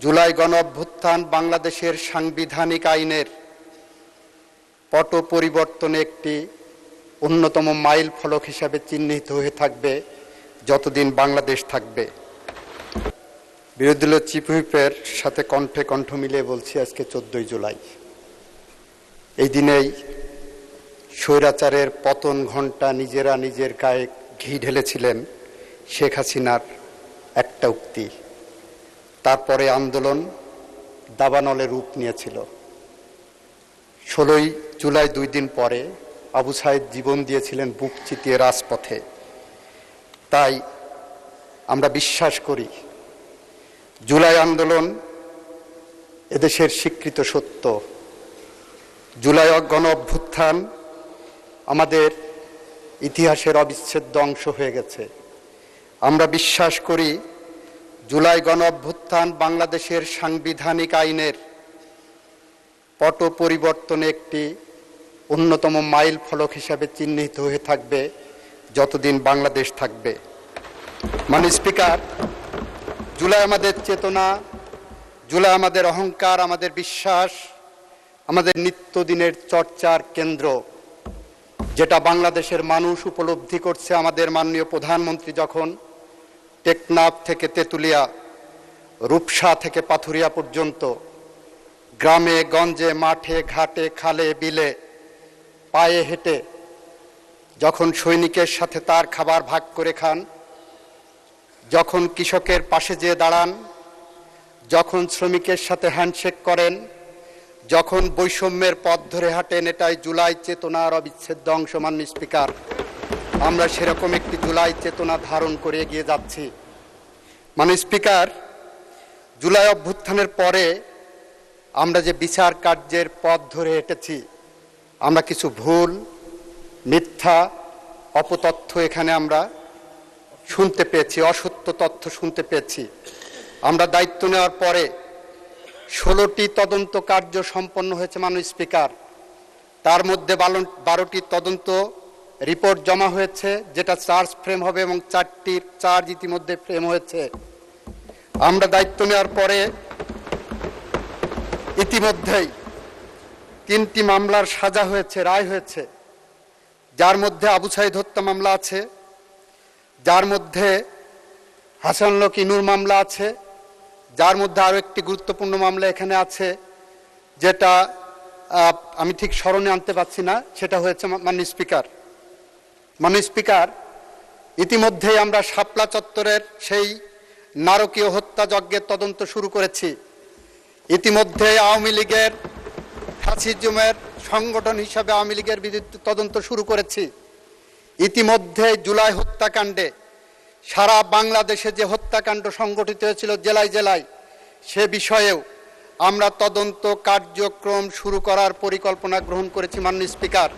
জুলাই গণঅভ্যুত্থান বাংলাদেশের সাংবিধানিক আইনের পট পরিবর্তনে একটি অন্যতম মাইল ফলক হিসাবে চিহ্নিত হয়ে থাকবে যতদিন বাংলাদেশ থাকবে। বিরোধী দলীয় চিফ হুইপের সাথে কণ্ঠে কণ্ঠ মিলিয়ে বলছি, আজকে 14ই জুলাই। এই দিনেই স্বৈরাচারের পতন ঘণ্টা নিজেরা নিজের গায়ে ঘি ঢেলেছিলেন শেখ হাসিনার একটা উক্তি। তারপরে আন্দোলন দাবানলে রূপ নিয়েছিল। 16ই জুলাই 2 দিন পরে আবু সাঈদ জীবন দিয়েছিলেন বুক চিতিয়ে রাজপথে। তাই আমরা বিশ্বাস করি জুলাই আন্দোলন এদেশের স্বীকৃত সত্য। জুলাই গণ অভ্যুত্থান আমাদের ইতিহাসের অবিচ্ছেদ্য অংশ হয়ে গেছে। আমরা বিশ্বাস করি জুলাই গণ অভ্যুত্থান বাংলাদেশের সাংবিধানিক আইনের পট পরিবর্তনে একটি অন্যতম মাইল ফলক হিসাবে চিহ্নিত হয়ে থাকবে যতদিন বাংলাদেশ থাকবে। মাননীয় স্পিকার, জুলাই আমাদের চেতনা, জুলাই আমাদের অহংকার, আমাদের বিশ্বাস, আমাদের নিত্যদিনের চর্চার কেন্দ্র, যেটা বাংলাদেশের মানুষ উপলব্ধি করছে। আমাদের মাননীয় প্রধানমন্ত্রী যখন টেকনাফ থেকে তেঁতুলিয়া, রূপসা থেকে পাথুরিয়া পর্যন্ত গ্রামে গঞ্জে, মাঠে ঘাটে, খালে বিলে পায়ে হেঁটে যখন সৈনিকের সাথে তার খাবার ভাগ করে খান, যখন কৃষকের পাশে যেয়ে দাঁড়ান, যখন শ্রমিকের সাথে হ্যান্ডশেক করেন, যখন বৈষম্যের পথ ধরে হাঁটেন, এটাই জুলাই চেতনার অবিচ্ছেদ্য অংশ। মাননীয় স্পিকার, আমরা সেরকম একটি জুলাই চেতনা ধারণ করে এগিয়ে যাচ্ছি। মাননীয় স্পিকার, জুলাই অভ্যুত্থানের পরে আমরা যে বিচার কার্যের পথ ধরে হেঁটেছি, আমরা কিছু ভুল, মিথ্যা, অপতথ্য এখানে আমরা শুনতে পেয়েছি, অসত্য তথ্য শুনতে পেয়েছি। আমরা দায়িত্ব নেওয়ার পরে 16টি তদন্ত কার্য সম্পন্ন হয়েছে মাননীয় স্পিকার। তার মধ্যে 12টি তদন্ত রিপোর্ট জমা হয়েছে, যেটা চার্জ ফ্রেম হবে, এবং 4টির চার্জ ইতিমধ্যে ফ্রেম হয়েছে। আমরা দায়িত্ব নেওয়ার পরে ইতিমধ্যেই 3টি মামলার সাজা হয়েছে, রায় হয়েছে, যার মধ্যে আবু সাঈদ হত্যা মামলা আছে, যার মধ্যে হাসান লকি নূর মামলা আছে, যার মধ্যে আরও একটি গুরুত্বপূর্ণ মামলা এখানে আছে, যেটা আমি ঠিক স্মরণে আনতে পারছি না, সেটা হয়েছে মাননীয় স্পিকার। মাননীয় স্পিকার, ইতিমধ্যেই আমরা শাপলা চত্বরের সেই নারকীয় হত্যাযজ্ঞের তদন্ত শুরু করেছি। ইতিমধ্যে আওয়ামী লীগের ফ্যাসিজমের সংগঠন হিসাবে আওয়ামী লীগের বিরুদ্ধে তদন্ত শুরু করেছি। ইতিমধ্যে জুলাই হত্যাকাণ্ডে সারা বাংলাদেশে যে হত্যাকাণ্ড সংগঠিত হয়েছিল জেলায় জেলায়, সে বিষয়েও আমরা তদন্ত কার্যক্রম শুরু করার পরিকল্পনা গ্রহণ করেছি। মাননীয় স্পিকার,